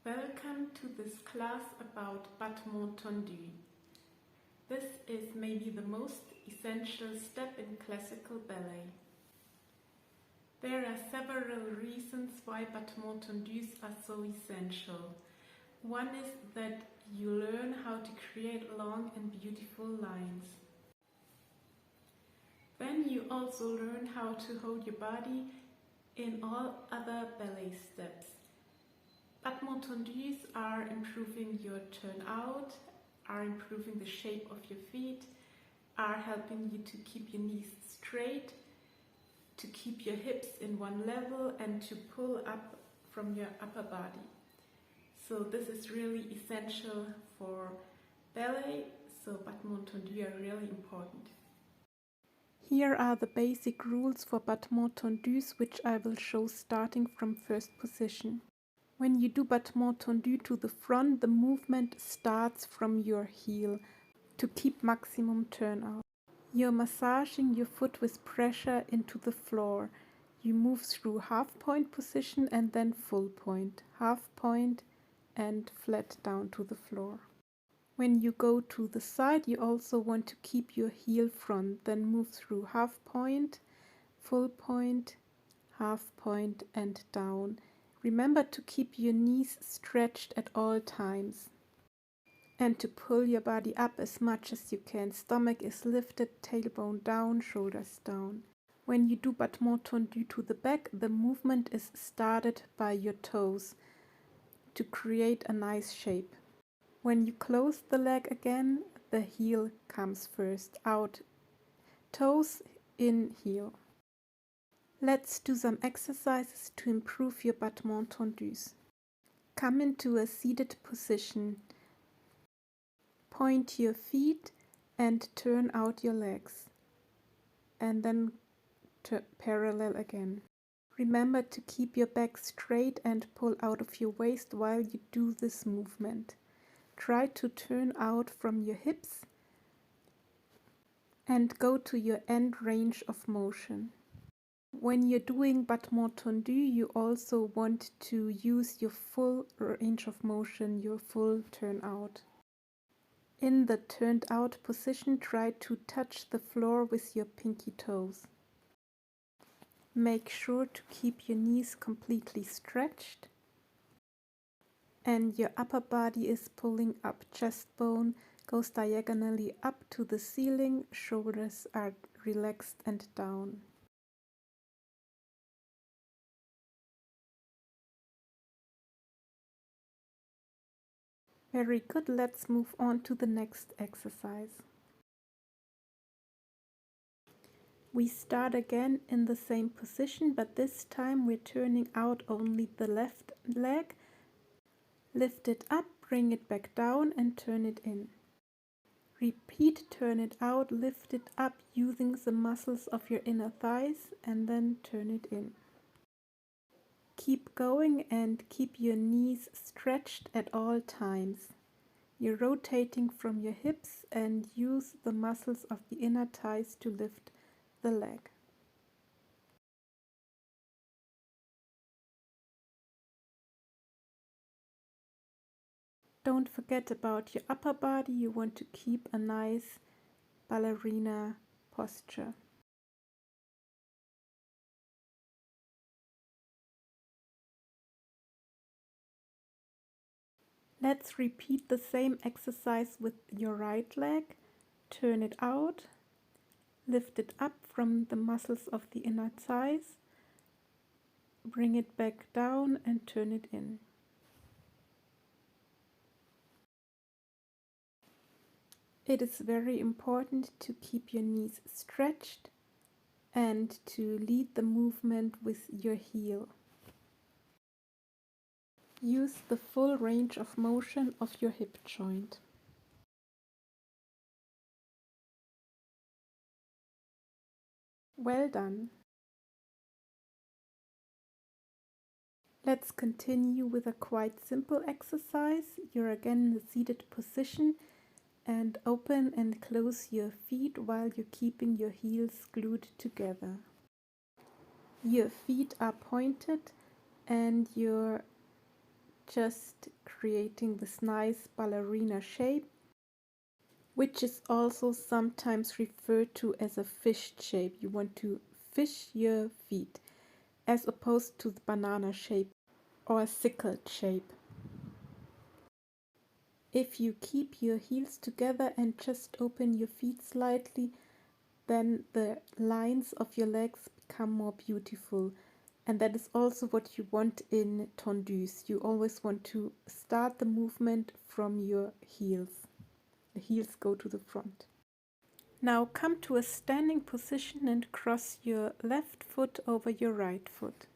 Welcome to this class about Battement Tendus. This is maybe the most essential step in classical ballet. There are several reasons why Battement Tendus are so essential. One is that you learn how to create long and beautiful lines. Then you also learn how to hold your body in all other ballet steps. Battement Tendus are improving your turnout, are improving the shape of your feet, are helping you to keep your knees straight, to keep your hips in one level and to pull up from your upper body. So this is really essential for ballet, so Battement Tendus are really important. Here are the basic rules for Battement Tendus, which I will show starting from first position. When you do Battement Tendus to the front, the movement starts from your heel to keep maximum turnout. You're massaging your foot with pressure into the floor. You move through half point position and then full point, half point and flat down to the floor. When you go to the side, you also want to keep your heel front, then move through half point, full point, half point and down. Remember to keep your knees stretched at all times and to pull your body up as much as you can. Stomach is lifted, tailbone down, shoulders down. When you do Battement Tendus to the back, the movement is started by your toes to create a nice shape. When you close the leg again, the heel comes first, out, toes, in, heel. Let's do some exercises to improve your Battement Tendus. Come into a seated position. Point your feet and turn out your legs. And then parallel again. Remember to keep your back straight and pull out of your waist while you do this movement. Try to turn out from your hips and go to your end range of motion. When you're doing Battement Tendus, you also want to use your full range of motion, your full turnout. In the turned out position, try to touch the floor with your pinky toes. Make sure to keep your knees completely stretched and your upper body is pulling up. Chest bone goes diagonally up to the ceiling, shoulders are relaxed and down. Very good, let's move on to the next exercise. We start again in the same position, but this time we're turning out only the left leg. Lift it up, bring it back down and turn it in. Repeat, turn it out, lift it up using the muscles of your inner thighs and then turn it in. Keep going and keep your knees stretched at all times. You're rotating from your hips and use the muscles of the inner thighs to lift the leg. Don't forget about your upper body. You want to keep a nice ballerina posture. Let's repeat the same exercise with your right leg. Turn it out, lift it up from the muscles of the inner thighs, bring it back down and turn it in. It is very important to keep your knees stretched and to lead the movement with your heel. Use the full range of motion of your hip joint. Well done. Let's continue with a quite simple exercise. You're again in the seated position and open and close your feet while you're keeping your heels glued together. Your feet are pointed and your just creating this nice ballerina shape, which is also sometimes referred to as a fish shape. You want to fish your feet, as opposed to the banana shape or a sickled shape. If you keep your heels together and just open your feet slightly, then the lines of your legs become more beautiful. And that is also what you want in tendus. You always want to start the movement from your heels. The heels go to the front. Now come to a standing position and cross your left foot over your right foot.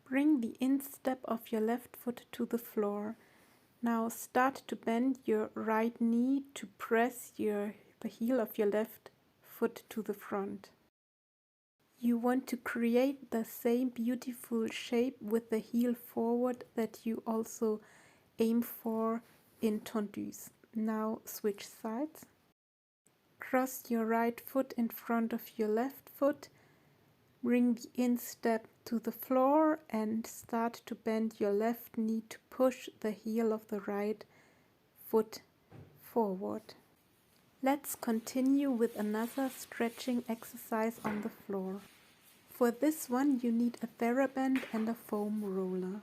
Bring the instep of your left foot to the floor. Now start to bend your right knee to press the heel of your left foot to the front. You want to create the same beautiful shape with the heel forward that you also aim for in tendus. Now switch sides. Cross your right foot in front of your left foot. Bring the instep to the floor and start to bend your left knee to push the heel of the right foot forward. Let's continue with another stretching exercise on the floor. For this one you need a TheraBand and a foam roller.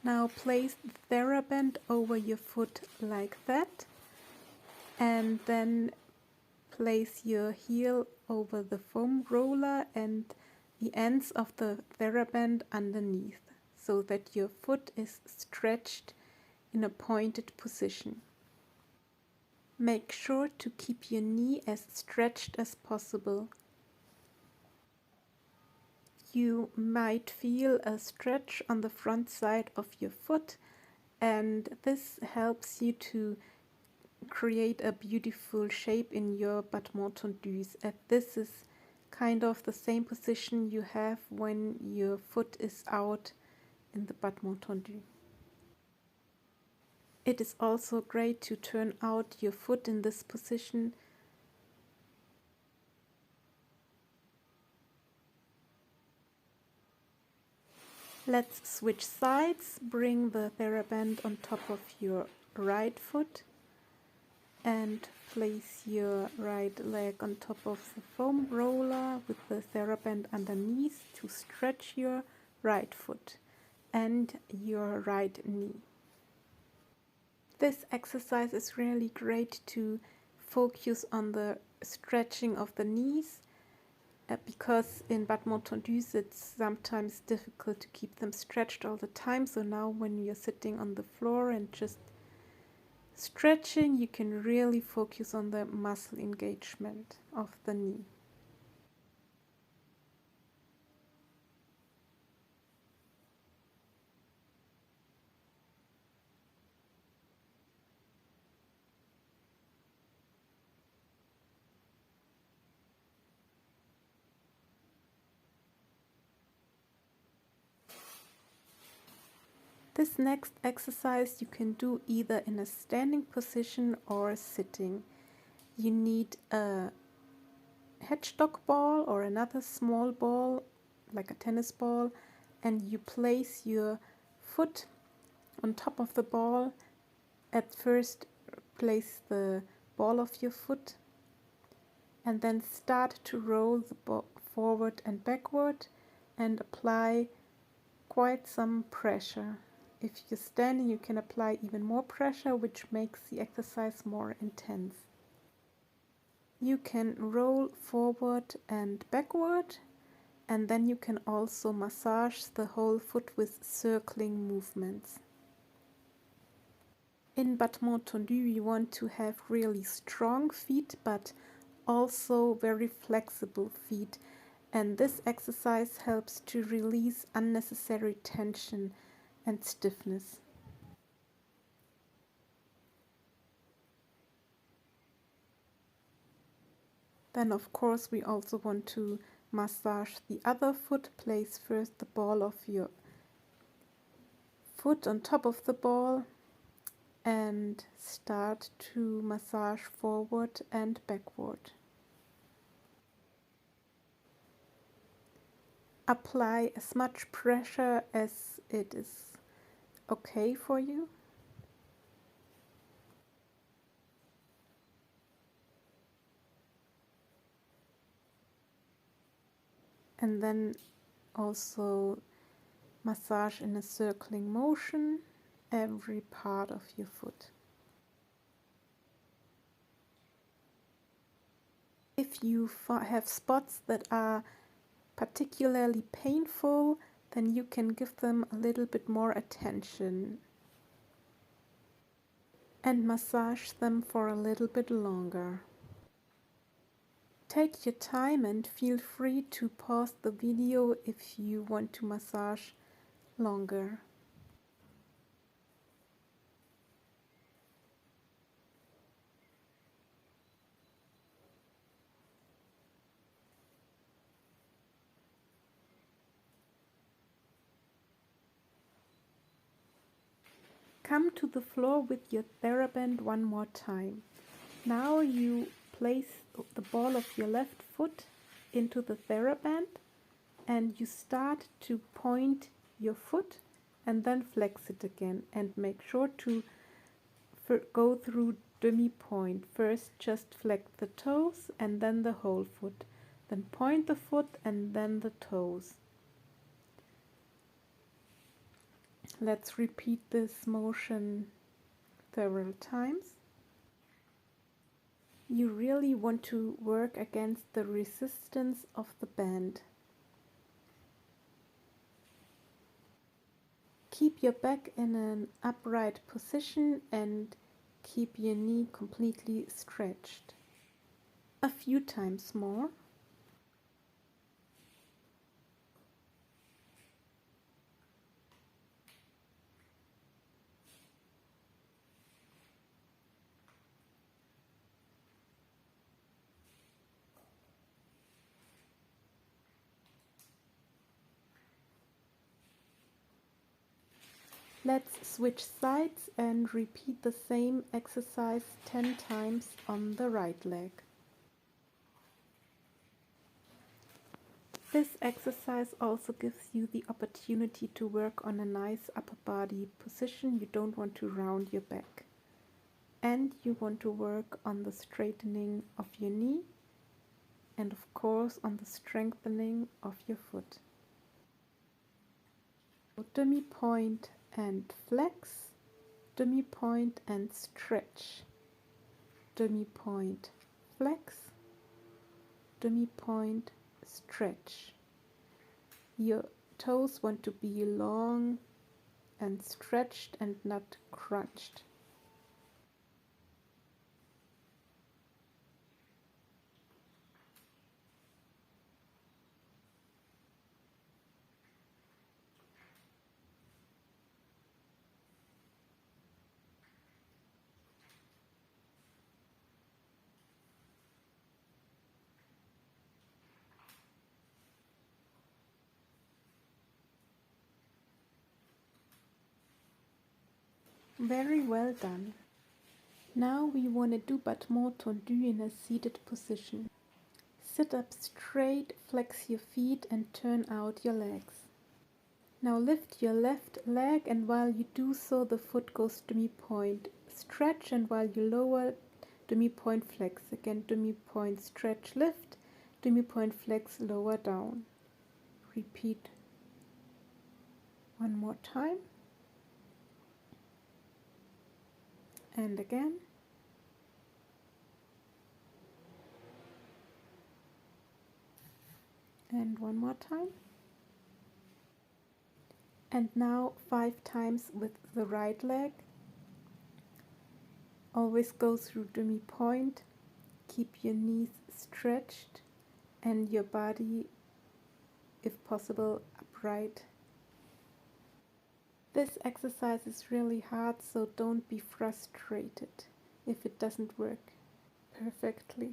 Now place the TheraBand over your foot like that, and then place your heel over the foam roller and the ends of the TheraBand underneath, so that your foot is stretched in a pointed position. Make sure to keep your knee as stretched as possible. You might feel a stretch on the front side of your foot, and this helps you to create a beautiful shape in your Battement Tendus. And this is kind of the same position you have when your foot is out in the Battement Tendus. It is also great to turn out your foot in this position. Let's switch sides. Bring the TheraBand on top of your right foot and place your right leg on top of the foam roller with the TheraBand underneath to stretch your right foot and your right knee. This exercise is really great to focus on the stretching of the knees, because in Battement Tendus it's sometimes difficult to keep them stretched all the time. So now when you're sitting on the floor and just stretching, you can really focus on the muscle engagement of the knee. This next exercise you can do either in a standing position or sitting. You need a hedgehog ball or another small ball, like a tennis ball, and you place your foot on top of the ball. At first place the ball of your foot and then start to roll the ball forward and backward and apply quite some pressure. If you're standing, you can apply even more pressure, which makes the exercise more intense. You can roll forward and backward, and then you can also massage the whole foot with circling movements. In Battement Tendus, you want to have really strong feet, but also very flexible feet. And this exercise helps to release unnecessary tension and stiffness. Then of course we also want to massage the other foot. Place first the ball of your foot on top of the ball and start to massage forward and backward. Apply as much pressure as it is okay for you. And then also massage in a circling motion every part of your foot. If you have spots that are particularly painful, then you can give them a little bit more attention and massage them for a little bit longer. Take your time and feel free to pause the video if you want to massage longer. Come to the floor with your TheraBand one more time. Now you place the ball of your left foot into the TheraBand and you start to point your foot and then flex it again, and make sure to go through demi-point. First just flex the toes and then the whole foot. Then point the foot and then the toes. Let's repeat this motion several times. You really want to work against the resistance of the band. Keep your back in an upright position and keep your knee completely stretched. A few times more. Let's switch sides and repeat the same exercise 10 times on the right leg. This exercise also gives you the opportunity to work on a nice upper body position. You don't want to round your back. And you want to work on the straightening of your knee and of course on the strengthening of your foot. Demi-point and flex, demi-point and stretch, demi-point, flex, demi-point, stretch. Your toes want to be long and stretched and not crunched. Very well done. Now we want to do Battement Tendus in a seated position. Sit up straight, flex your feet and turn out your legs. Now lift your left leg, and while you do so the foot goes demi-point stretch, and while you lower, demi-point flex. Again, demi-point stretch, lift, demi-point flex, lower down. Repeat one more time. And again. And one more time. And now 5 times with the right leg. Always go through demi-point. Keep your knees stretched and your body, if possible, upright. This exercise is really hard, so don't be frustrated if it doesn't work perfectly.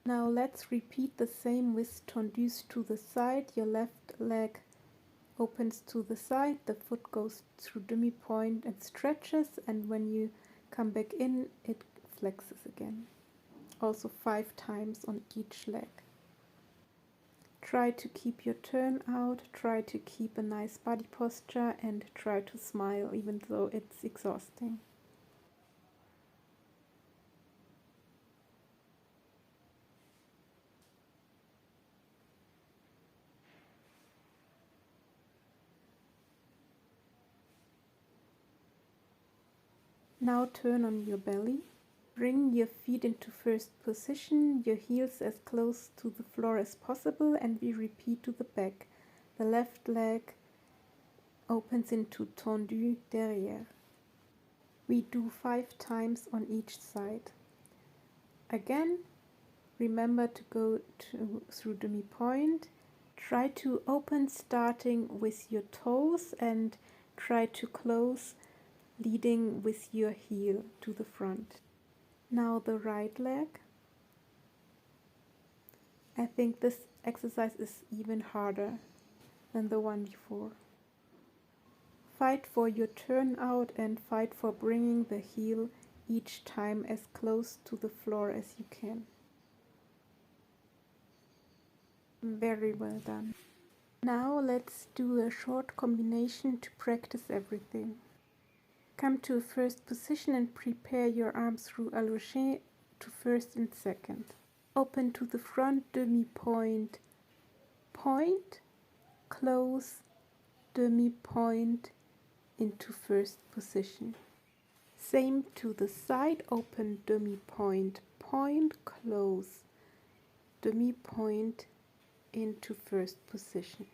Now let's repeat the same with tendus to the side. Your left leg opens to the side, the foot goes through demi-point and stretches, and when you come back in, it flexes again. Also 5 times on each leg. Try to keep your turn out, try to keep a nice body posture, and try to smile even though it's exhausting. Now turn on your belly. Bring your feet into first position, your heels as close to the floor as possible, and we repeat to the back. The left leg opens into tendu derrière. We do 5 times on each side. Again, remember to go through demi-point. Try to open starting with your toes and try to close leading with your heel to the front. Now the right leg. I think this exercise is even harder than the one before. Fight for your turn out and fight for bringing the heel each time as close to the floor as you can. Very well done. Now let's do a short combination to practice everything. Come to a first position and prepare your arms through allongé to first and second. Open to the front, demi-point, point, close, demi-point into first position. Same to the side, open, demi-point, point, close, demi-point into first position.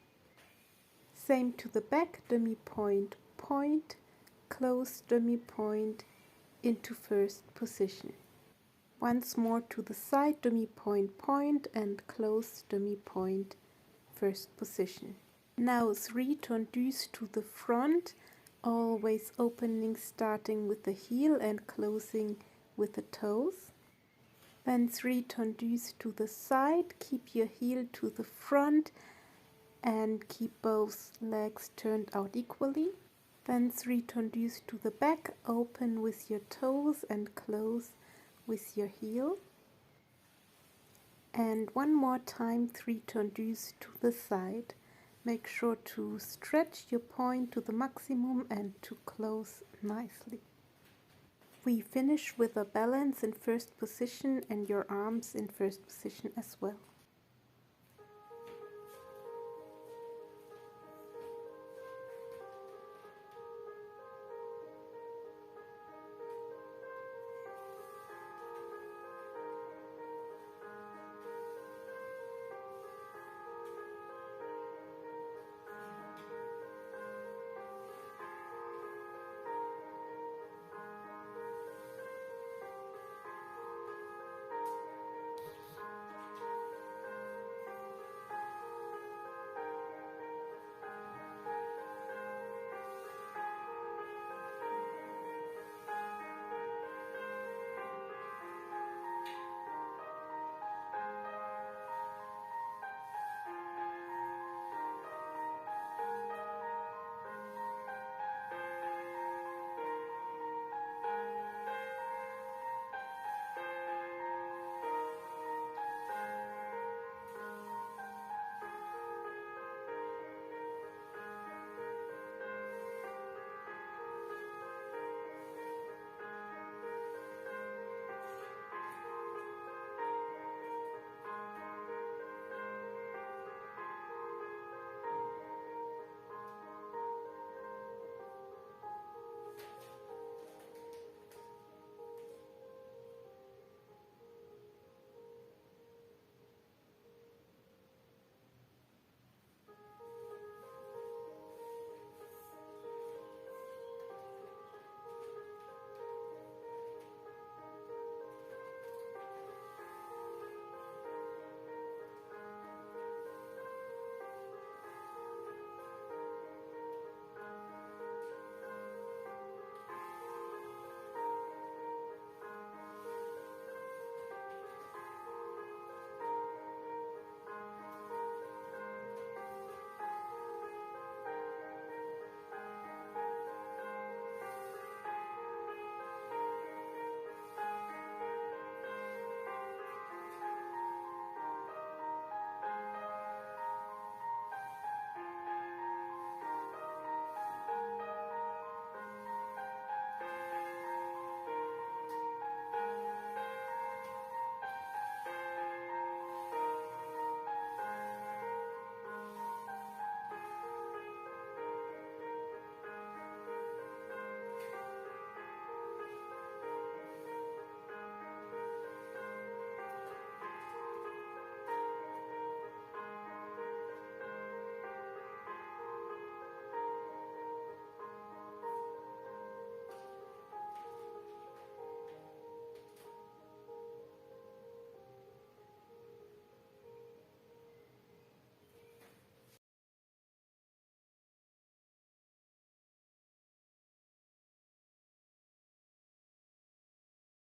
Same to the back, demi-point, point, close, demi-point into first position. Once more to the side, demi-point, point, and close, demi-point, first position. Now 3 tendus to the front, always opening starting with the heel and closing with the toes. Then 3 tendus to the side, keep your heel to the front and keep both legs turned out equally. Then 3 tendus to the back, open with your toes and close with your heel. And one more time 3 tendus to the side. Make sure to stretch your point to the maximum and to close nicely. We finish with a balance in first position and your arms in first position as well.